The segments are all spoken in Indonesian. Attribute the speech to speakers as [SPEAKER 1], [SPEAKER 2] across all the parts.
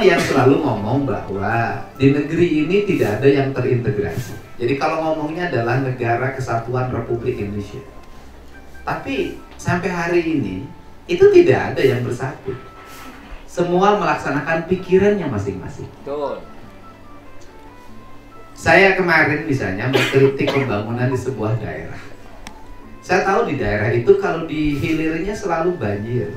[SPEAKER 1] yang selalu ngomong bahwa di negeri ini tidak ada yang terintegrasi. Jadi kalau ngomongnya adalah Negara Kesatuan Republik Indonesia. Tapi sampai hari ini itu tidak ada yang bersatu. Semua melaksanakan pikirannya masing-masing.
[SPEAKER 2] Betul.
[SPEAKER 1] Saya kemarin misalnya mengkritik pembangunan di sebuah daerah. Saya tahu di daerah itu kalau di hilirnya selalu banjir.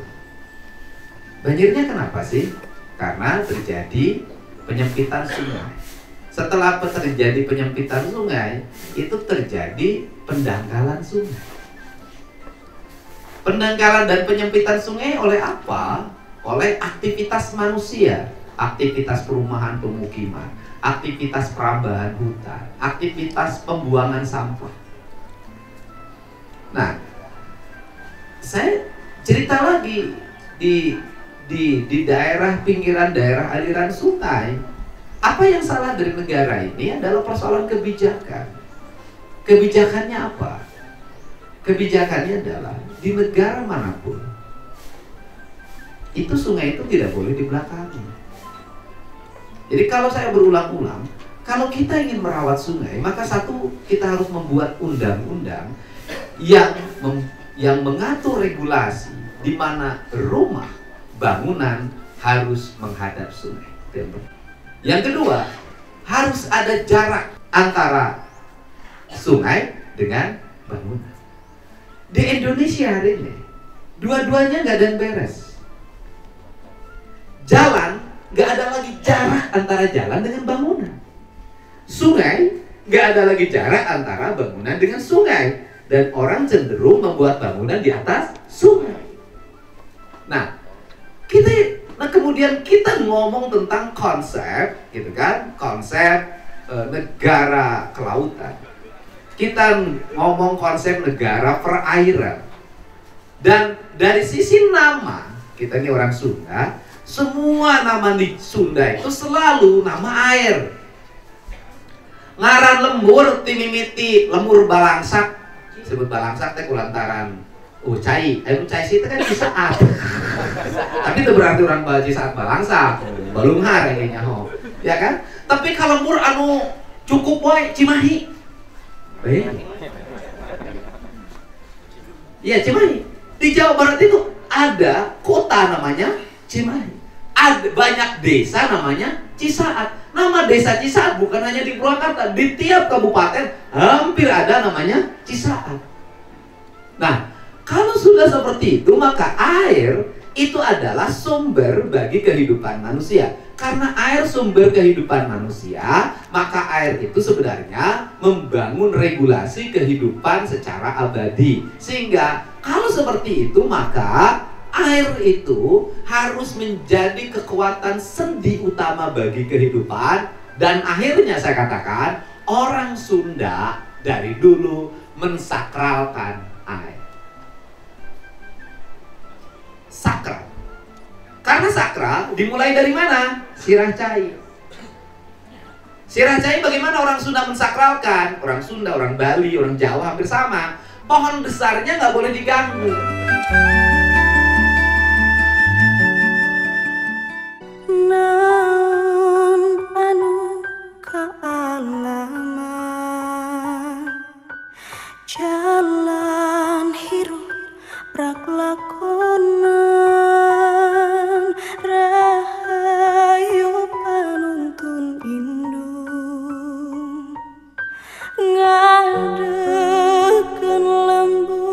[SPEAKER 1] Banjirnya kenapa sih? Karena terjadi penyempitan sungai. Setelah terjadi penyempitan sungai, itu terjadi pendangkalan sungai. Pendangkalan dan penyempitan sungai oleh apa? Oleh aktivitas manusia, aktivitas perumahan pemukiman, aktivitas perambahan hutan, aktivitas pembuangan sampah. Nah, saya cerita lagi di daerah pinggiran daerah aliran sungai. Apa yang salah dari negara ini adalah persoalan kebijakan. Kebijakannya apa? Kebijakannya adalah di negara manapun itu sungai itu tidak boleh dibelakangi. Jadi kalau saya berulang-ulang, kalau kita ingin merawat sungai, maka satu, kita harus membuat undang-undang yang mengatur regulasi di mana rumah, bangunan harus menghadap sungai. Yang kedua, harus ada jarak antara sungai dengan bangunan. Di Indonesia hari ini, dua-duanya nggak ada yang beres. Jalan, nggak ada lagi jarak antara jalan dengan bangunan. Sungai, nggak ada lagi jarak antara bangunan dengan sungai. Dan orang cenderung membuat bangunan di atas sungai. Nah, kemudian kita ngomong tentang konsep, gitu kan? Konsep negara kelautan. Kita ngomong konsep negara perairan. Dan dari sisi nama, kita ini orang Sunda, semua nama di Sunda itu selalu nama air. Ngaran lembur, timimiti, lemur balangsak. Sebut balangsak teh kulantaran ucai. Ucai sih itu kan cisaat. Tapi itu berarti orang cisaat balangsak. Balunghar kayaknya ho. Ya kan? Tapi kalau mur anu cukup wae Cimahi. Iya, Cimahi. Di Jawa Barat itu ada kota namanya Cimahi. Ada banyak desa namanya Cisaat. Nama desa Cisaat bukan hanya di Purwakarta, di tiap kabupaten hampir ada namanya Cisaat. Nah, kalau sudah seperti itu, maka air itu adalah sumber bagi kehidupan manusia. Karena air sumber kehidupan manusia, maka air itu sebenarnya membangun regulasi kehidupan secara abadi. Sehingga kalau seperti itu, maka air itu harus menjadi kekuatan sendi utama bagi kehidupan. Dan akhirnya saya katakan, orang Sunda dari dulu mensakralkan air. Sakral. Karena sakral dimulai dari mana? Sirah Cai. Sirah Cai bagaimana orang Sunda mensakralkan? Orang Sunda, orang Bali, orang Jawa hampir sama. Pohon besarnya nggak boleh diganggu.
[SPEAKER 3] Naon anu kaalaman jalan hirup rak lakonan rahayu panuntun indung ngadekeun lembur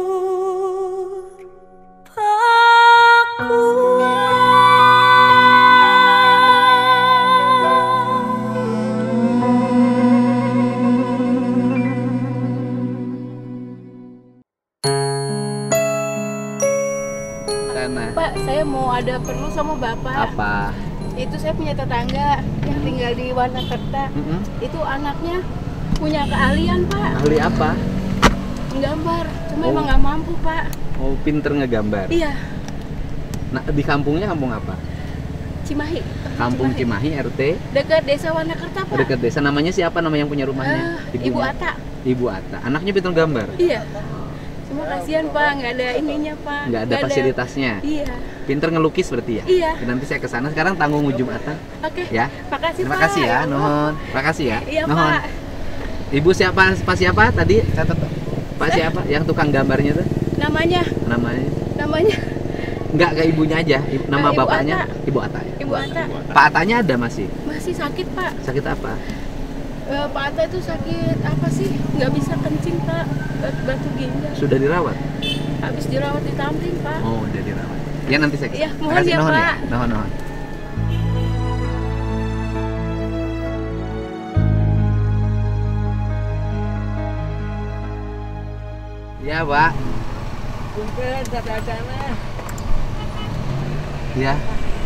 [SPEAKER 4] Pak, saya mau ada perlu sama Bapak.
[SPEAKER 2] Apa?
[SPEAKER 4] Itu saya punya tetangga yang tinggal di Wanakerta. Itu anaknya punya keahlian, Pak.
[SPEAKER 2] Ahli apa?
[SPEAKER 4] Menggambar, cuma emang nggak mampu, Pak.
[SPEAKER 2] Oh, pinter ngegambar.
[SPEAKER 4] Iya.
[SPEAKER 2] Nah, di kampungnya kampung apa?
[SPEAKER 4] Cimahi.
[SPEAKER 2] Kampung Cimahi, RT?
[SPEAKER 4] Dekat desa Wanakerta, Pak.
[SPEAKER 2] Dekat desa. Namanya siapa nama yang punya rumahnya?
[SPEAKER 4] Ibu Ata.
[SPEAKER 2] Ibu Ata. Anaknya pinter gambar?
[SPEAKER 4] Iya. Cuma kasihan, Pak, nggak ada ininya, Pak.
[SPEAKER 2] Nggak ada fasilitasnya?
[SPEAKER 4] Iya.
[SPEAKER 2] Pinter ngelukis berarti ya?
[SPEAKER 4] Iya.
[SPEAKER 2] Nanti saya ke sana. Sekarang tanggung Jumatan.
[SPEAKER 4] Oke.
[SPEAKER 2] Ya.
[SPEAKER 4] Makasih
[SPEAKER 2] Terima
[SPEAKER 4] Pak.
[SPEAKER 2] kasih ya, nuhun. Terima kasih ya.
[SPEAKER 4] Iya
[SPEAKER 2] nuhun.
[SPEAKER 4] Pak.
[SPEAKER 2] Ibu siapa? Pak siapa tadi? Catat. Pak siapa? Yang tukang gambarnya tuh?
[SPEAKER 4] Namanya
[SPEAKER 2] Namanya? Enggak, ke ibunya aja. Nama
[SPEAKER 4] Ibu
[SPEAKER 2] bapaknya?
[SPEAKER 4] Ata.
[SPEAKER 2] Ibu Ata ya?
[SPEAKER 4] Ibu Ata.
[SPEAKER 2] Pak Atanya ada masih?
[SPEAKER 4] Masih sakit Pak.
[SPEAKER 2] Sakit apa?
[SPEAKER 4] Pak Ata itu sakit apa sih? Nggak bisa kencing Pak. Batu ginjal.
[SPEAKER 2] Sudah dirawat?
[SPEAKER 4] Habis dirawat di Tamrin Pak.
[SPEAKER 2] Oh, udah dirawat. Ya nanti saya.
[SPEAKER 4] Iya, mohon
[SPEAKER 2] Makasih,
[SPEAKER 4] ya,
[SPEAKER 2] nuhun
[SPEAKER 4] Pak.
[SPEAKER 2] Nuhun. Ya, Pak.
[SPEAKER 5] Kumpul dadana.
[SPEAKER 2] Ya,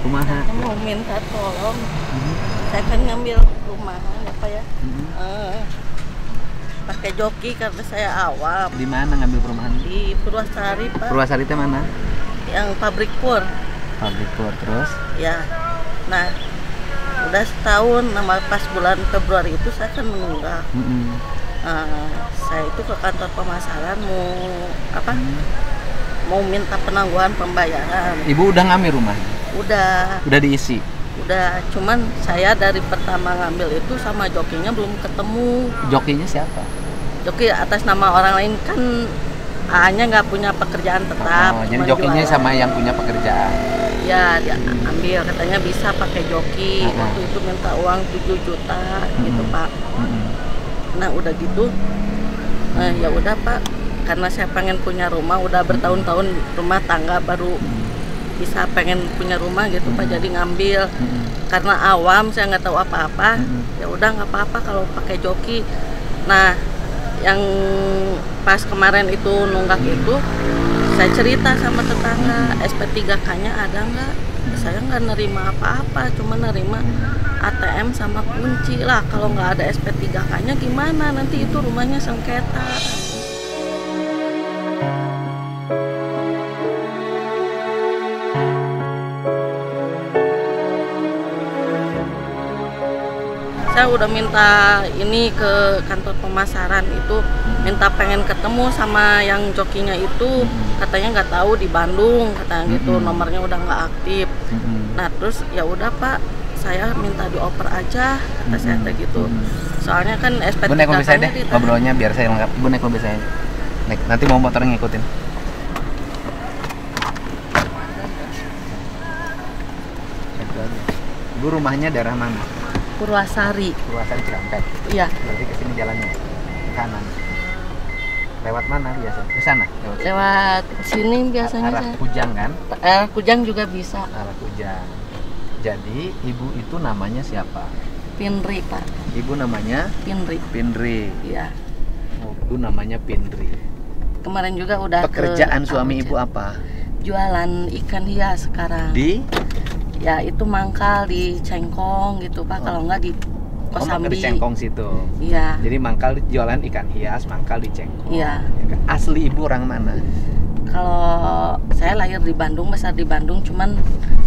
[SPEAKER 2] kumaha?
[SPEAKER 5] Saya mau minta tolong. Saya kan ngambil rumahan apa ya? Pakai joki karena saya awam.
[SPEAKER 2] Di mana ngambil perumahan?
[SPEAKER 5] Di Purwasari Pak.
[SPEAKER 2] Purwasari itu mana?
[SPEAKER 5] Yang pabrik pur.
[SPEAKER 2] Pabrik Pur, terus?
[SPEAKER 5] Ya. Nah, udah setahun. Nama pas bulan Februari itu saya kan menunggak. Saya itu ke kantor pemasaran mau minta penangguhan pembayaran.
[SPEAKER 2] Ibu udah ngambil rumah?
[SPEAKER 5] Udah
[SPEAKER 2] diisi?
[SPEAKER 5] Udah, cuman saya dari pertama ngambil itu sama jokinya belum ketemu.
[SPEAKER 2] Jokinya siapa?
[SPEAKER 5] Joki atas nama orang lain kan A-nya nggak punya pekerjaan tetap.
[SPEAKER 2] Oh, jadi
[SPEAKER 5] cuman
[SPEAKER 2] jokinya
[SPEAKER 5] jualan.
[SPEAKER 2] sama yang punya pekerjaan?
[SPEAKER 5] Ya, dia ambil katanya bisa pakai joki.
[SPEAKER 2] Oh.
[SPEAKER 5] Waktu itu minta uang 7 juta gitu Pak. Nah udah gitu, ya udah Pak, karena saya pengen punya rumah, udah bertahun-tahun rumah tangga baru bisa pengen punya rumah gitu Pak, jadi ngambil. Karena awam saya nggak tahu apa-apa, ya udah nggak apa-apa kalau pakai joki. Nah yang pas kemarin itu nunggak itu, saya cerita sama tetangga, SP3K-nya ada nggak? Saya nggak nerima apa-apa, cuma nerima ATM sama kunci lah. Kalau nggak ada SP3K-nya gimana? Nanti itu rumahnya sengketa. Saya udah minta ini ke kantor pemasaran itu, minta pengen ketemu sama yang jokinya itu, katanya nggak tahu di Bandung, katanya gitu, nomornya udah nggak aktif. Nah terus ya udah Pak, saya minta dioper aja, kata saya kayak gitu. Soalnya kan
[SPEAKER 2] Bu naik mobil saya
[SPEAKER 5] SP3K-nya
[SPEAKER 2] deh, ngobrolnya biar saya lengkap. Bu naik mobil saya. Naik, nanti mau motor ngikutin. Ibu rumahnya daerah mana?
[SPEAKER 5] Purwasari.
[SPEAKER 2] Purwasari Cikampek.
[SPEAKER 5] Iya.
[SPEAKER 2] Berarti ke sini jalannya ke kanan. Lewat mana biasa? Ke sana.
[SPEAKER 5] Lewat sini biasanya
[SPEAKER 2] arah
[SPEAKER 5] saya.
[SPEAKER 2] Kujang kan?
[SPEAKER 5] Kujang juga bisa.
[SPEAKER 2] Arah Kujang. Jadi ibu itu namanya siapa?
[SPEAKER 5] Pinri Pak.
[SPEAKER 2] Ibu namanya
[SPEAKER 5] Pinri.
[SPEAKER 2] Pinri.
[SPEAKER 5] Iya.
[SPEAKER 2] Oh, ibu namanya Pinri.
[SPEAKER 5] Kemarin juga udah
[SPEAKER 2] Pekerjaan
[SPEAKER 5] ke
[SPEAKER 2] suami
[SPEAKER 5] Abuja.
[SPEAKER 2] ibu apa?
[SPEAKER 5] Jualan ikan hias sekarang.
[SPEAKER 2] Di?
[SPEAKER 5] Ya itu mangkal di Cengkong gitu Pak, kalau nggak di
[SPEAKER 2] Oh, mangkal di
[SPEAKER 5] Kosambi.
[SPEAKER 2] Cengkong situ.
[SPEAKER 5] Iya.
[SPEAKER 2] Jadi mangkal jualan ikan hias, mangkal di Cengkong.
[SPEAKER 5] Iya.
[SPEAKER 2] Asli ibu orang mana?
[SPEAKER 5] Kalau saya lahir di Bandung, besar di Bandung, cuman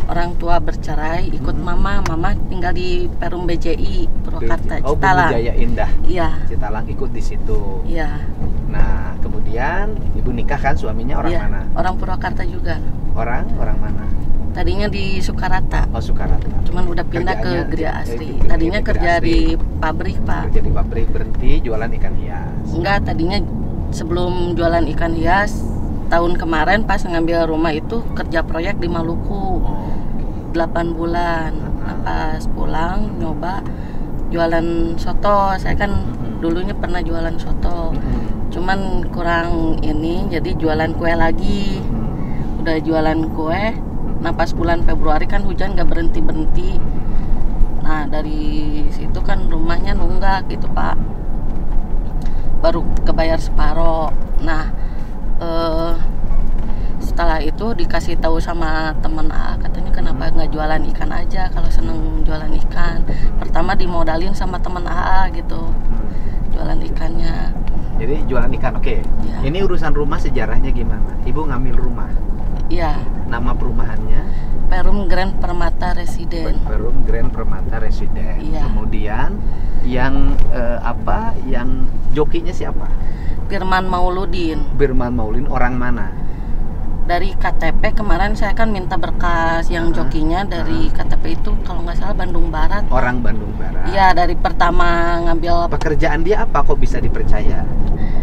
[SPEAKER 5] orang tua bercerai, ikut mama tinggal di Perum BJI Purwakarta,
[SPEAKER 2] Oh,
[SPEAKER 5] Citalang.
[SPEAKER 2] Jaya Indah.
[SPEAKER 5] Iya.
[SPEAKER 2] Citalang ikut di situ.
[SPEAKER 5] Iya.
[SPEAKER 2] Nah, kemudian ibu nikah kan, suaminya orang
[SPEAKER 5] Iya.
[SPEAKER 2] mana?
[SPEAKER 5] Orang Purwakarta juga.
[SPEAKER 2] Orang mana?
[SPEAKER 5] Tadinya di Sukarata,
[SPEAKER 2] Oh, Sukarata.
[SPEAKER 5] cuman udah pindah
[SPEAKER 2] Kerjaannya
[SPEAKER 5] ke Gria
[SPEAKER 2] di-
[SPEAKER 5] Asri.
[SPEAKER 2] di-
[SPEAKER 5] Tadinya
[SPEAKER 2] di Gria
[SPEAKER 5] kerja
[SPEAKER 2] Asri.
[SPEAKER 5] di pabrik Pak.
[SPEAKER 2] Kerja di pabrik, berhenti jualan ikan hias.
[SPEAKER 5] Enggak, tadinya sebelum jualan ikan hias, tahun kemarin pas ngambil rumah itu kerja proyek di Maluku.
[SPEAKER 2] Oh,
[SPEAKER 5] 8 bulan. Nah, pas pulang nyoba jualan soto. Saya kan dulunya pernah jualan soto. Cuman kurang ini, jadi jualan kue lagi. Udah jualan kue. Nah, pas bulan Februari kan hujan gak berhenti-berhenti. Nah, dari situ kan rumahnya nunggak gitu, Pak. Baru kebayar separoh. Nah, setelah itu dikasih tahu sama teman A, katanya kenapa nggak jualan ikan aja kalau seneng jualan ikan. Pertama dimodalin sama teman AA gitu, jualan ikannya.
[SPEAKER 2] Jadi jualan ikan, oke.
[SPEAKER 5] Iya.
[SPEAKER 2] Ini urusan rumah sejarahnya gimana? Ibu ngambil rumah.
[SPEAKER 5] Iya,
[SPEAKER 2] Nama perumahannya
[SPEAKER 5] Perum Grand Permata Residen.
[SPEAKER 2] Perum Grand Permata Residen.
[SPEAKER 5] Iya.
[SPEAKER 2] Kemudian yang Yang jokinya siapa?
[SPEAKER 5] Firman Mauludin.
[SPEAKER 2] Birman Maulin orang mana?
[SPEAKER 5] dari KTP kemarin saya kan minta berkas yang jokinya dari KTP itu kalau nggak salah Bandung Barat.
[SPEAKER 2] Orang Bandung Barat.
[SPEAKER 5] Iya, dari pertama ngambil.
[SPEAKER 2] Pekerjaan dia apa kok bisa dipercaya?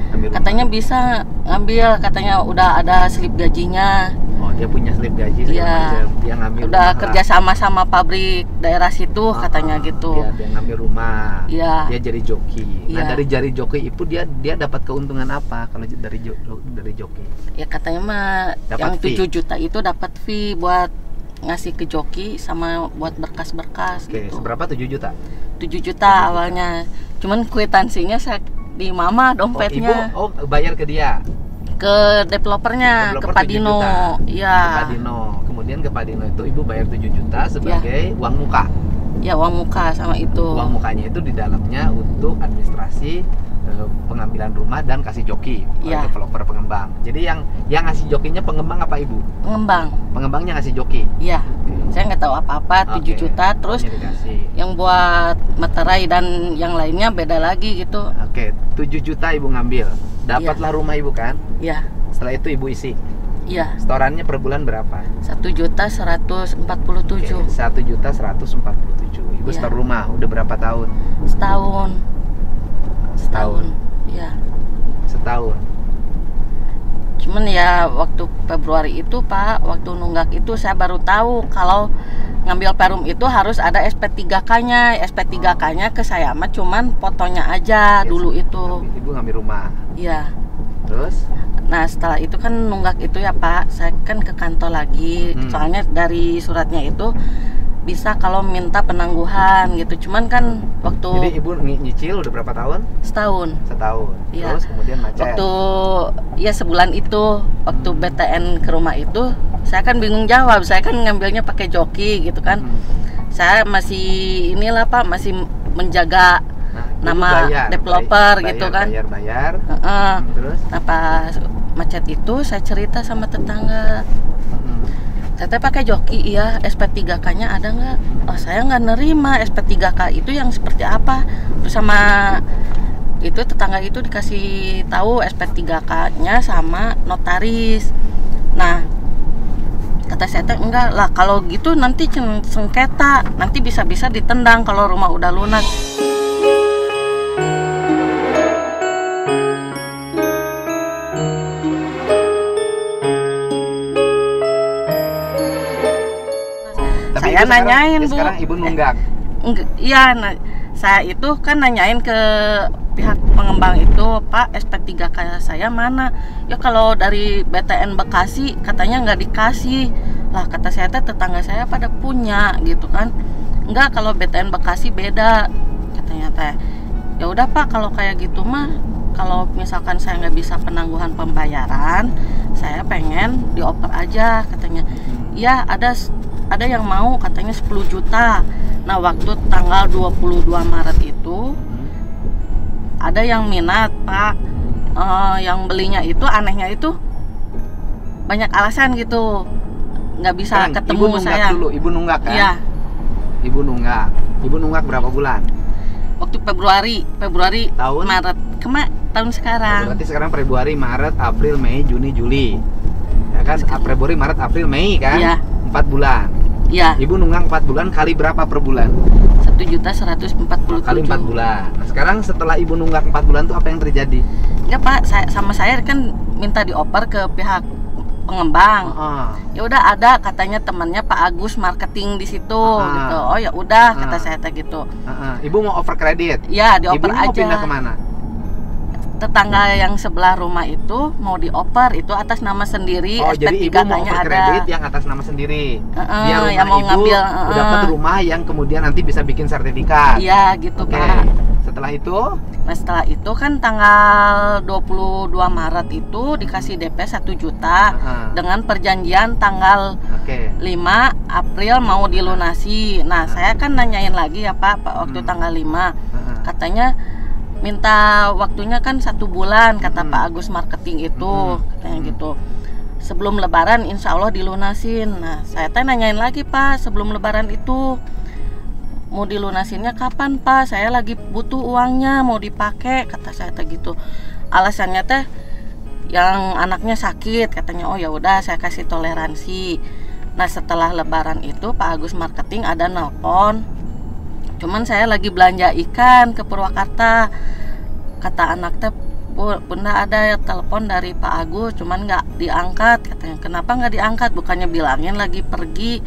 [SPEAKER 2] Ambil rumah?
[SPEAKER 5] Katanya bisa ngambil, katanya udah ada slip gajinya.
[SPEAKER 2] Oh, dia punya slip gaji segala
[SPEAKER 5] Iya.
[SPEAKER 2] macam. Dia ngambil
[SPEAKER 5] Udah
[SPEAKER 2] rumah
[SPEAKER 5] kerja sama pabrik daerah situ
[SPEAKER 2] lah.
[SPEAKER 5] katanya gitu.
[SPEAKER 2] Dia ngambil rumah.
[SPEAKER 5] Iya.
[SPEAKER 2] Dia jadi joki. Nah,
[SPEAKER 5] Iya.
[SPEAKER 2] dari jari joki itu dia dapat keuntungan apa kalau dari joki?
[SPEAKER 5] Ya katanya mah
[SPEAKER 2] Dapat
[SPEAKER 5] yang
[SPEAKER 2] fee.
[SPEAKER 5] 7 juta itu dapat fee buat ngasih ke joki sama buat berkas-berkas
[SPEAKER 2] Oke,
[SPEAKER 5] gitu.
[SPEAKER 2] seberapa 7 juta?
[SPEAKER 5] 7 juta awalnya. Cuman kwitansinya saya di mama dompetnya
[SPEAKER 2] Oh, ibu bayar ke dia.
[SPEAKER 5] ke developernya, ke
[SPEAKER 2] Developer 7
[SPEAKER 5] Padino.
[SPEAKER 2] juta. Ke
[SPEAKER 5] Iya.
[SPEAKER 2] Padino. Kemudian ke Padino itu ibu bayar 7 juta sebagai uang muka.
[SPEAKER 5] Ya uang muka sama itu.
[SPEAKER 2] Uang mukanya itu di dalamnya untuk administrasi pengambilan rumah dan kasih joki oleh
[SPEAKER 5] Iya.
[SPEAKER 2] developer pengembang. Jadi yang ngasih jokinya pengembang apa ibu?
[SPEAKER 5] Pengembang.
[SPEAKER 2] Pengembangnya ngasih joki.
[SPEAKER 5] Iya. Saya nggak tahu apa-apa, 7
[SPEAKER 2] Oke,
[SPEAKER 5] juta terus
[SPEAKER 2] pokoknya dikasih.
[SPEAKER 5] yang buat materai dan yang lainnya beda lagi gitu.
[SPEAKER 2] Oke, 7 juta ibu ngambil. Dapatlah rumah ibu kan?
[SPEAKER 5] Ya,
[SPEAKER 2] Setelah itu ibu isi.
[SPEAKER 5] iya.
[SPEAKER 2] Setorannya per bulan berapa?
[SPEAKER 5] 1.147.000
[SPEAKER 2] Oke, 1.147.000. Ibu
[SPEAKER 5] Iya.
[SPEAKER 2] setor rumah udah berapa tahun?
[SPEAKER 5] setahun.
[SPEAKER 2] Setahun.
[SPEAKER 5] Iya.
[SPEAKER 2] Setahun.
[SPEAKER 5] Cuman ya waktu Februari itu Pak, waktu nunggak itu saya baru tahu kalau ngambil perum itu harus ada SP3K-nya. SP3K-nya ke saya mah cuman fotonya aja dulu itu.
[SPEAKER 2] Ibu ngambil rumah.
[SPEAKER 5] Iya.
[SPEAKER 2] Terus?
[SPEAKER 5] Nah setelah itu kan nunggak itu ya Pak, saya kan ke kantor lagi. Soalnya dari suratnya itu bisa kalau minta penangguhan gitu. Cuman kan
[SPEAKER 2] Jadi
[SPEAKER 5] waktu
[SPEAKER 2] ibu nyicil udah berapa tahun?
[SPEAKER 5] setahun.
[SPEAKER 2] Setahun.
[SPEAKER 5] Iya.
[SPEAKER 2] Terus kemudian macet.
[SPEAKER 5] Waktu ya sebulan itu waktu BTN ke rumah itu saya kan bingung jawab. Saya kan ngambilnya pakai joki gitu kan. Saya masih inilah Pak, masih menjaga
[SPEAKER 2] Nah, ibu
[SPEAKER 5] nama developer gitu kan.
[SPEAKER 2] Bayar.
[SPEAKER 5] Heeh.
[SPEAKER 2] Terus?
[SPEAKER 5] Nah pas macet itu saya cerita sama tetangga. Saya teh pakai joki, iya. SP3K-nya ada nggak? Oh saya nggak nerima. SP3K itu yang seperti apa? Terus sama itu tetangga itu dikasih tahu SP3K-nya sama notaris. Nah kata saya teh enggak lah, kalau gitu nanti sengketa, nanti bisa-bisa ditendang kalau rumah udah lunas.
[SPEAKER 2] Tapi
[SPEAKER 5] Saya
[SPEAKER 2] ibu sekarang-
[SPEAKER 5] nanyain Bu.
[SPEAKER 2] Sekarang ibu nunggak.
[SPEAKER 5] Iya, saya itu kan nanyain ke pihak pengembang itu, Pak SP3K saya mana? Ya kalau dari BTN Bekasi katanya nggak dikasih. Lah kata saya teh tetangga saya pada punya gitu kan. Enggak, kalau BTN Bekasi beda katanya teh. Ya udah Pak, kalau kayak gitu mah, kalau misalkan saya nggak bisa penangguhan pembayaran, saya pengen dioper aja katanya. Ya ada yang mau katanya 10 juta. Nah waktu tanggal 22 Maret itu ada yang minat Pak. Yang belinya itu anehnya itu banyak alasan gitu, nggak bisa
[SPEAKER 2] Sekarang,
[SPEAKER 5] ketemu
[SPEAKER 2] ibu nunggak
[SPEAKER 5] saya.
[SPEAKER 2] dulu, ibu nunggak kan?
[SPEAKER 5] Iya,
[SPEAKER 2] Ibu nunggak berapa bulan?
[SPEAKER 5] waktu Februari
[SPEAKER 2] Tahun?
[SPEAKER 5] Maret tahun sekarang.
[SPEAKER 2] Berarti sekarang Februari, Maret, April, Mei, Juni, Juli. Ya kan? Februari, Maret, April, Mei kan?
[SPEAKER 5] Iya.
[SPEAKER 2] 4 bulan.
[SPEAKER 5] Iya,
[SPEAKER 2] Ibu nunggak 4 bulan kali berapa per bulan?
[SPEAKER 5] 1.147.000
[SPEAKER 2] Kali 4 bulan. Nah, sekarang setelah ibu nunggak 4 bulan tuh apa yang terjadi?
[SPEAKER 5] Enggak Pak, saya kan minta dioper ke pihak pengembang. Ya udah ada katanya temannya Pak Agus marketing di situ gitu. Oh ya udah kata saya teh gitu.
[SPEAKER 2] Ibu mau over kredit?
[SPEAKER 5] Ya dioper
[SPEAKER 2] Ibunya mau
[SPEAKER 5] aja.
[SPEAKER 2] pindah kemana?
[SPEAKER 5] Tetangga yang sebelah rumah itu mau dioper, itu atas nama sendiri.
[SPEAKER 2] Oh, jadi ibu mau
[SPEAKER 5] SP3K-nya
[SPEAKER 2] over
[SPEAKER 5] ada.
[SPEAKER 2] kredit yang atas nama sendiri. Biar rumah
[SPEAKER 5] yang mau
[SPEAKER 2] ibu
[SPEAKER 5] ngambil,
[SPEAKER 2] dapat rumah yang kemudian nanti bisa bikin sertifikat.
[SPEAKER 5] Iya gitu
[SPEAKER 2] Oke.
[SPEAKER 5] Pak.
[SPEAKER 2] Setelah itu,
[SPEAKER 5] Nah setelah itu kan tanggal 22 Maret itu dikasih DP 1 juta dengan perjanjian tanggal
[SPEAKER 2] oke.
[SPEAKER 5] 5 April mau dilunasi. Nah saya kan nanyain lagi ya Pak waktu tanggal 5 katanya minta waktunya kan 1 bulan kata Pak Agus marketing itu katanya gitu. Sebelum lebaran insya Allah dilunasin. Nah saya teh nanyain lagi Pak, sebelum lebaran itu mau dilunasinnya kapan Pak? Saya lagi butuh uangnya mau dipakai kata saya teh gitu. Alasannya teh yang anaknya sakit, katanya oh ya udah saya kasih toleransi. Nah setelah lebaran itu Pak Agus Marketing ada nelpon, cuman saya lagi belanja ikan ke Purwakarta. Kata anak teh, Bunda ada telepon dari Pak Agus, cuman nggak diangkat. Katanya kenapa nggak diangkat, bukannya bilangin lagi pergi.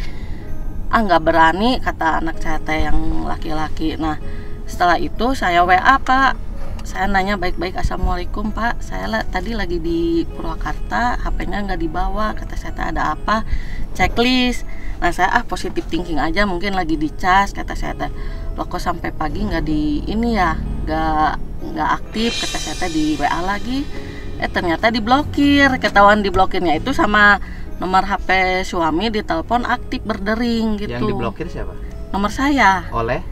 [SPEAKER 5] Nggak berani, kata anak saya teh yang laki-laki. Nah setelah itu saya WA Pak, saya nanya baik-baik, assalamualaikum Pak, saya tadi lagi di Purwakarta, HP-nya nggak dibawa. Kata saya ada apa, checklist. Nah saya positive thinking aja, mungkin lagi dicas. Kata saya loh kok sampai pagi nggak di ini ya, nggak aktif. Kata saya di WA lagi, ternyata diblokir. Ketahuan diblokirnya itu sama nomor HP suami, ditelepon aktif berdering gitu.
[SPEAKER 2] Yang diblokir siapa?
[SPEAKER 5] Nomor saya
[SPEAKER 2] Oleh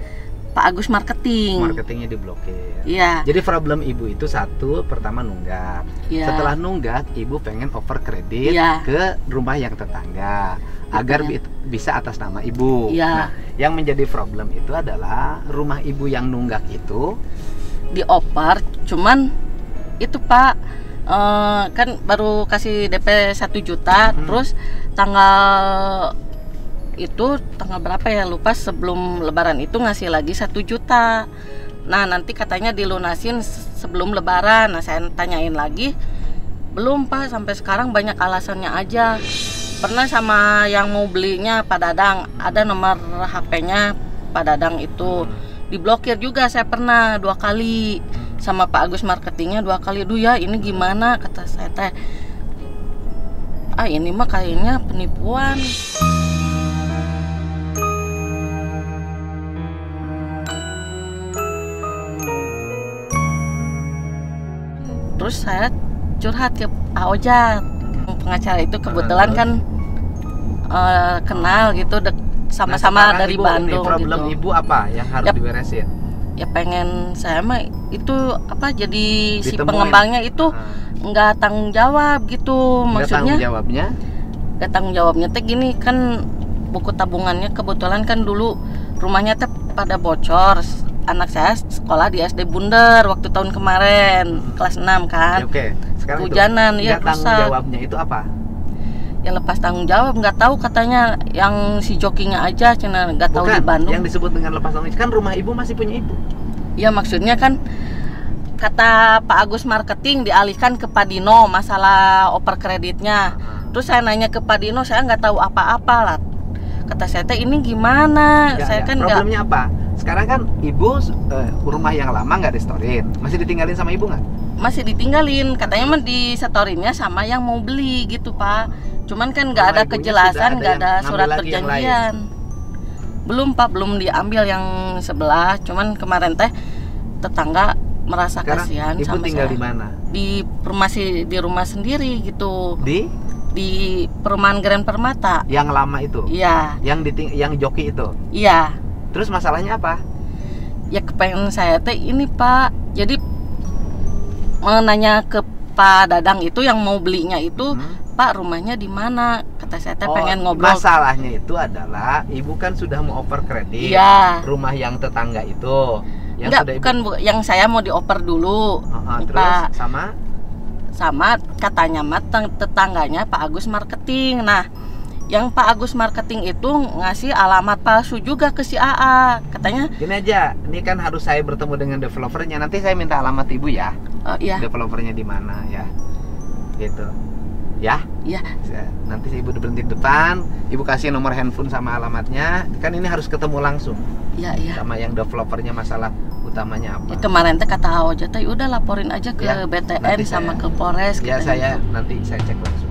[SPEAKER 5] Pak Agus Marketing.
[SPEAKER 2] Marketingnya diblokir.
[SPEAKER 5] Iya.
[SPEAKER 2] Jadi problem ibu itu satu, pertama nunggak.
[SPEAKER 5] Iya.
[SPEAKER 2] Setelah nunggak, ibu pengen over kredit
[SPEAKER 5] Iya.
[SPEAKER 2] ke rumah yang tetangga agar bisa atas nama ibu.
[SPEAKER 5] Iya.
[SPEAKER 2] Nah, yang menjadi problem itu adalah rumah ibu yang nunggak itu
[SPEAKER 5] dioper, cuman itu Pak kan baru kasih DP 1 juta, terus tanggal berapa ya lupa, sebelum lebaran itu ngasih lagi 1 juta. Nah nanti katanya dilunasin sebelum lebaran. Nah saya tanyain lagi, belum Pak, sampai sekarang banyak alasannya aja. Pernah sama yang mau belinya Pak Dadang, ada nomor HP-nya Pak Dadang itu diblokir juga. Saya pernah 2 kali, sama Pak Agus Marketingnya 2 kali. Duh ya ini gimana, kata saya teh, ini mah kayaknya penipuan. Terus saya curhat ke Pak Ojat, pengacara itu kebetulan kan kenal gitu, sama-sama dari
[SPEAKER 2] ibu,
[SPEAKER 5] Bandung
[SPEAKER 2] problem
[SPEAKER 5] gitu.
[SPEAKER 2] ibu apa yang harus diberesin?
[SPEAKER 5] Ya pengen saya mah itu apa, jadi si
[SPEAKER 2] Ditemuin.
[SPEAKER 5] pengembangnya itu nggak tanggung jawab gitu. Maksudnya nggak tanggung jawabnya teh gini kan, buku tabungannya kebetulan kan dulu rumahnya teh pada bocor. Anak saya sekolah di SD Bunder waktu tahun kemarin kelas 6 kan.
[SPEAKER 2] Ya, oke. Sekarang
[SPEAKER 5] hujanan ya rusak.
[SPEAKER 2] Tanggung jawabnya itu apa?
[SPEAKER 5] Ya lepas tanggung jawab, nggak tahu katanya yang si jokinya aja, cina nggak tahu di Bandung.
[SPEAKER 2] Yang disebut dengan lepas tanggung jawab kan rumah ibu masih punya ibu.
[SPEAKER 5] Ya maksudnya kan kata Pak Agus Marketing dialihkan ke Pak Dino masalah oper kreditnya. Terus saya nanya ke Pak Dino, saya nggak tahu apa-apa lah. Kata saya teh ini gimana? Saya kan
[SPEAKER 2] problemnya apa? Sekarang kan ibu rumah yang lama nggak disetorin, masih ditinggalin sama ibu nggak?
[SPEAKER 5] Masih ditinggalin, katanya mah disetorinnya sama yang mau beli gitu Pak. Cuman kan nggak ada kejelasan, nggak ada surat perjanjian. Belum Pak, belum diambil yang sebelah. Cuman kemarin teh tetangga merasa kasihan sama saya. Ibu
[SPEAKER 2] tinggal di mana?
[SPEAKER 5] Di rumah sendiri gitu. Di perumahan Grand Permata.
[SPEAKER 2] Yang lama itu?
[SPEAKER 5] Iya.
[SPEAKER 2] Yang joki itu?
[SPEAKER 5] Iya.
[SPEAKER 2] Terus masalahnya apa?
[SPEAKER 5] Ya kepengen saya teh ini Pak, jadi mau nanya ke Pak Dadang itu yang mau belinya itu, Pak rumahnya di mana? Kata saya teh pengen ngobrol.
[SPEAKER 2] Masalahnya itu adalah ibu kan sudah mau oper kredit.
[SPEAKER 5] Iya.
[SPEAKER 2] Rumah yang tetangga itu. Yang
[SPEAKER 5] enggak, bukan yang saya mau dioper dulu.
[SPEAKER 2] Terus
[SPEAKER 5] sama katanya mah tetangganya Pak Agus Marketing. Nah, yang Pak Agus Marketing itu ngasih alamat palsu juga ke si AA. Katanya
[SPEAKER 2] gini aja, ini kan harus saya bertemu dengan developernya. Nanti saya minta alamat ibu ya.
[SPEAKER 5] Iya.
[SPEAKER 2] Developernya di mana ya? Gitu. Ya?
[SPEAKER 5] Iya.
[SPEAKER 2] Nanti ibu berhenti di depan, ibu kasih nomor handphone sama alamatnya. Kan ini harus ketemu langsung.
[SPEAKER 5] Iya, iya.
[SPEAKER 2] Sama yang developernya, masalah utamanya apa?
[SPEAKER 5] Ya, kemarin teh kata Ojat teh udah laporin aja ke BTN sama ke Polres.
[SPEAKER 2] Ya nanti saya cek langsung.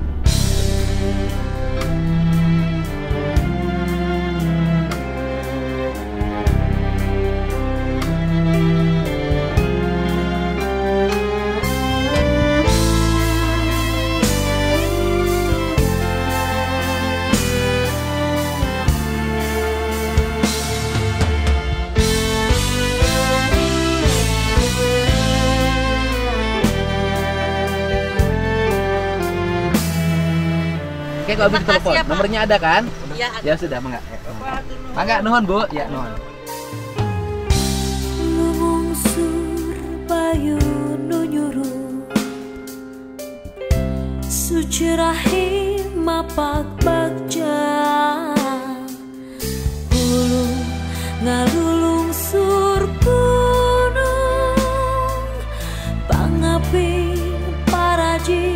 [SPEAKER 2] Oke, kalau bisa telepon, nomornya ada kan?
[SPEAKER 5] Iya, ada.
[SPEAKER 2] Ya sudah, mangga nuhun Bu, ya nuhun.
[SPEAKER 3] Lumungsur payu nu nyuruh suci rahim mapak bagja bulu ngalulung sur gunung pangapi paraji